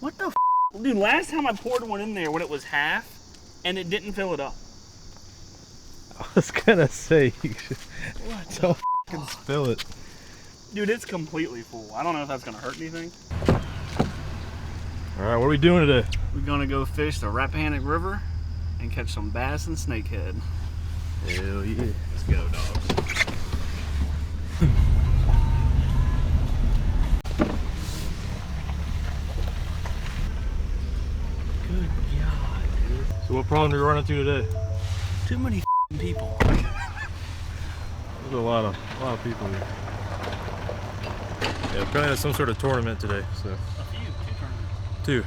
What the f? Dude, last time I poured one in there when it was half, and it didn't fill it up. I was gonna say, you should don't fucking spill it. Dude, it's completely full. I don't know if that's gonna hurt anything. Alright, what are we doing today? We're gonna go fish the Rappahannock River and catch some bass and snakehead. Hell yeah. Let's go, dogs. Good God, dude. So what problem do we run into today? Too many people. There's a lot of people here. Yeah, apparently there's some sort of tournament today, so. A few, 2 tournaments. 2.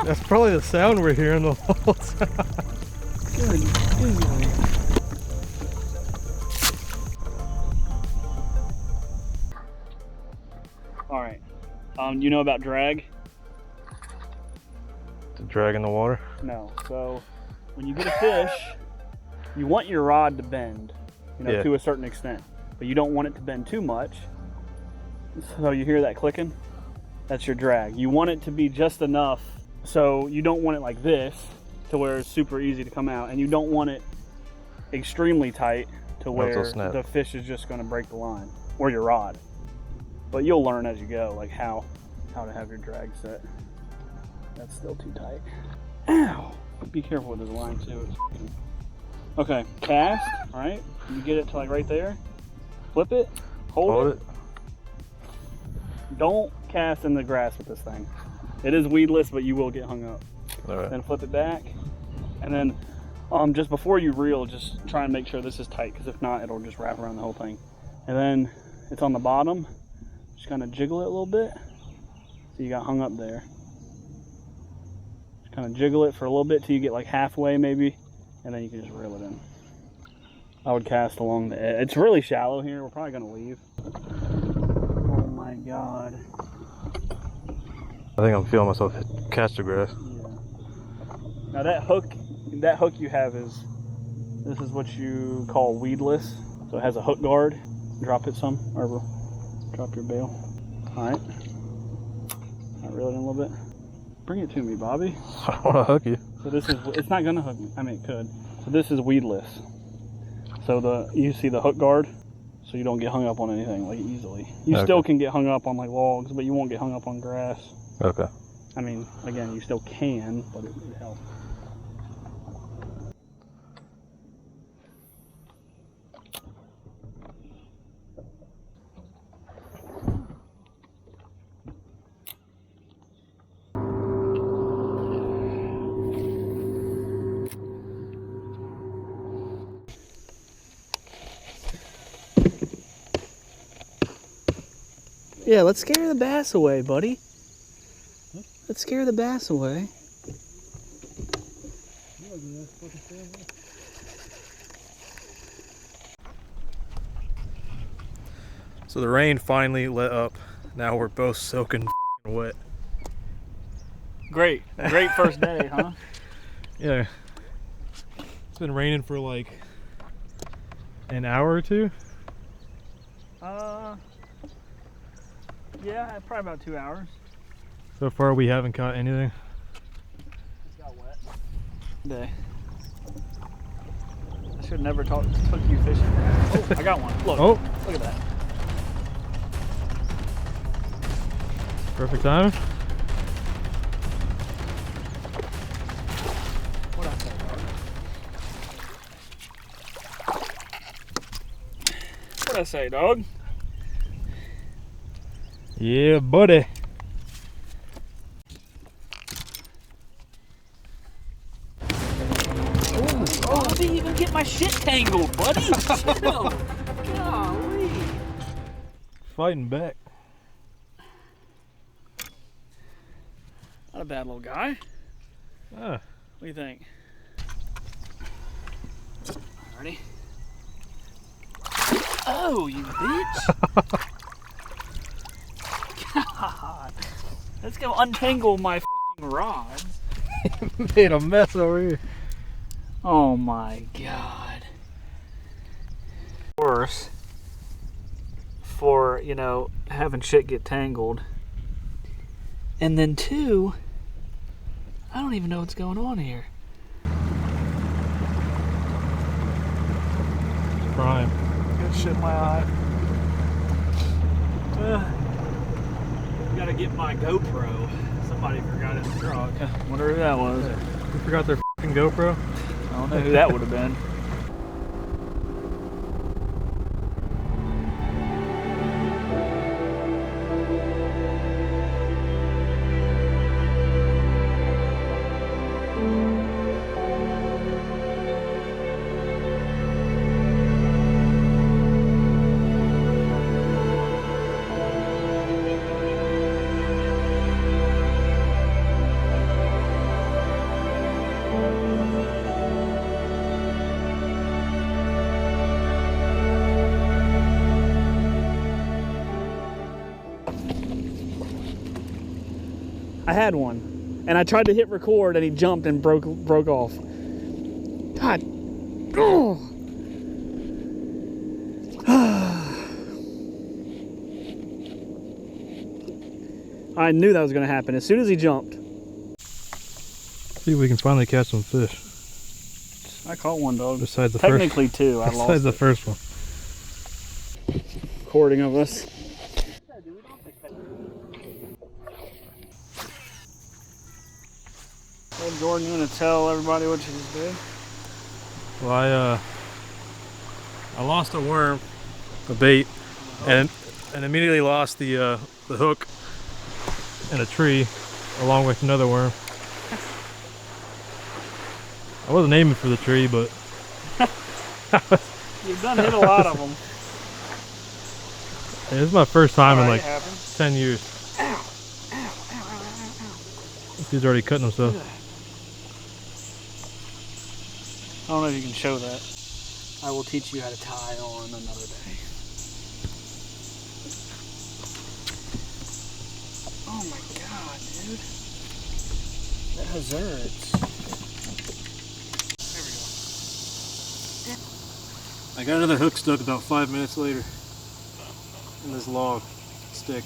That's probably the sound we're hearing the whole time. All right. You know about drag? To drag in the water? No. So when you get a fish, you want your rod to bend, Yeah. to a certain extent, but you don't want it to bend too much. So you hear that clicking? That's your drag. You want it to be just enough, so you don't want it like this to where it's super easy to come out, and you don't want it extremely tight to where the fish is just going to break the line, or your rod. But you'll learn as you go, like how to have your drag set. That's still too tight. Ow! Be careful with this line too. Okay, cast. All right, you get it to like right there. Flip it. Hold it. Don't cast in the grass with this thing. It is weedless, but you will get hung up. All right. Then flip it back, and then just before you reel, just try and make sure this is tight, because if not, it'll just wrap around the whole thing. And then it's on the bottom. Just kind of jiggle it a little bit, so you got hung up there. Just kind of jiggle it for a little bit till you get like halfway maybe, and then you can just reel it in. I would cast along the edge. It's really shallow here. We're probably gonna leave. Oh my God. I think I'm feeling myself catch the grass. Yeah. Now that hook you have this is what you call weedless. So it has a hook guard. Drop it some, or drop your bail. All right. I'll reel it in a little bit. Bring it to me, Bobby. I don't want to hook you. So it's not gonna hook me. I mean, it could. So this is weedless. So you see the hook guard, so you don't get hung up on anything like easily. You still can get hung up on like logs, but you won't get hung up on grass. Okay. I mean, again, you still can, but it would help. Yeah, let's scare the bass away, buddy. Let's scare the bass away. So the rain finally let up. Now we're both soaking wet. Great first day, huh? Yeah. It's been raining for like an hour or 2. Yeah, probably about 2 hours. So far we haven't caught anything. It's got wet. Day. I should never took you fishing. Oh, I got one. Look. Oh. Look at that. Perfect time. What I say, dog? What I say, dog? Yeah, buddy. Oh, I didn't even get my shit tangled, buddy. Chill. Golly. Fighting back. Not a bad little guy. Ah, What do you think? Ready? Oh, you bitch! God. Let's go untangle my fucking rods. Made a mess over here. Oh my God. Worse for, you know, having shit get tangled. And then two, I don't even know what's going on here. Prime. Got shit in my eye. Gotta get my GoPro. Somebody forgot it in the truck. Wonder who that was. You forgot their f***ing GoPro? I don't know who that would have been. I had one, and I tried to hit record, and he jumped and broke off. God, oh. I knew that was going to happen as soon as he jumped. See if we can finally catch some fish. I caught one, dog. Besides the Technically two. I lost. Besides the first one. Recording of us. Well, Jordan, you want to tell everybody what you just did? Well, I lost a worm, a bait, and immediately lost the hook in a tree, along with another worm. I wasn't aiming for the tree, but you've done hit a lot of them. Hey, this is my first time in like 10 years. Ow! Ow! Ow! Ow! Ow! Ow! This dude's already cutting himself. I don't know if you can show that. I will teach you how to tie on another day. Oh my God, dude. That hurts. There we go. I got another hook stuck about 5 minutes later in this log stick.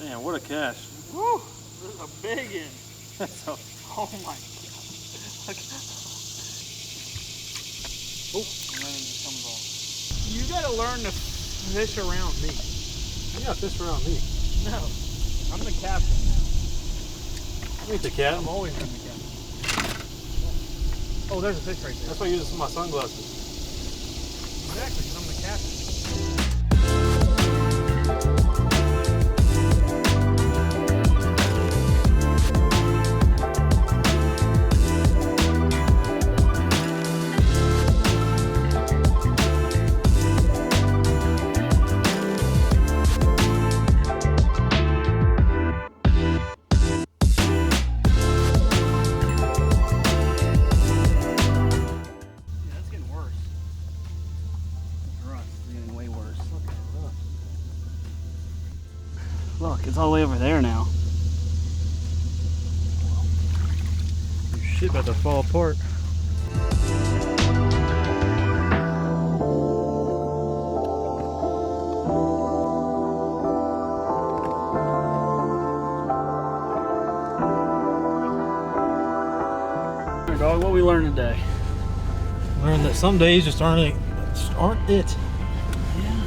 Man, what a catch. Woo! This is a big one. Oh my God. Oh, and then it just comes off. You gotta learn to fish around me. You gotta fish around me. No, I'm the captain now. You ain't the cat. I've always been the captain. Oh, there's a fish right there. That's why I use my sunglasses. Exactly, because I'm the captain. Look, it's all the way over there now. Your shit about to fall apart. Dog, what we learned today? Learned that some days just aren't it. Yeah.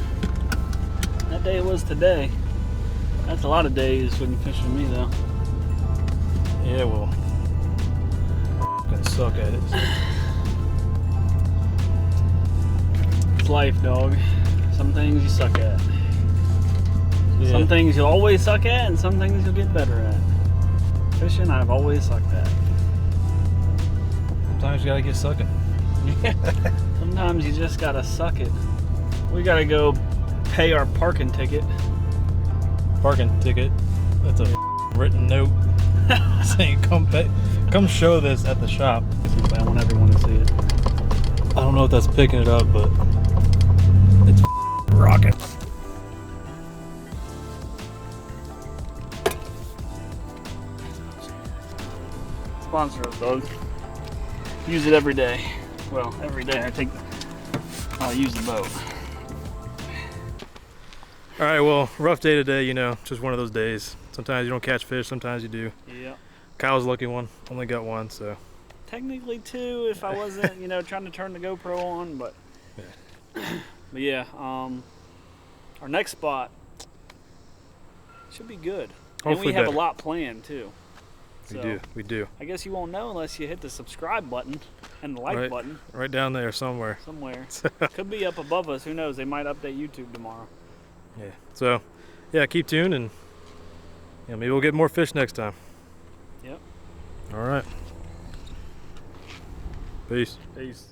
That day was today. That's a lot of days when you fish with me, though. Yeah, well, I suck at it. So. It's life, dog. Some things you suck at. Yeah. Some things you'll always suck at, and some things you'll get better at. Fishing, I've always sucked at. Sometimes you gotta get sucking. Yeah. Sometimes you just gotta suck it. We gotta go pay our parking ticket. Parking ticket. That's a written note saying come show this at the shop. I want everyone to see it. I don't know if that's picking it up, but it's rocking. Sponsor us, dog. Use it every day. Well, every day I'll use the boat. All right, well, rough day today, you know, just one of those days. Sometimes you don't catch fish, sometimes you do. Yeah. Kyle's the lucky one, only got one, so. Technically two if I wasn't, you know, trying to turn the GoPro on, but but yeah, our next spot should be good. Hopefully and we have better. a lot planned too. So, We do. I guess you won't know unless you hit the subscribe button and the like button. Right down there somewhere. Somewhere. Could be up above us, who knows? They might update YouTube tomorrow. Yeah, so, yeah, keep tuned and maybe we'll get more fish next time. Yep. All right. Peace. Peace.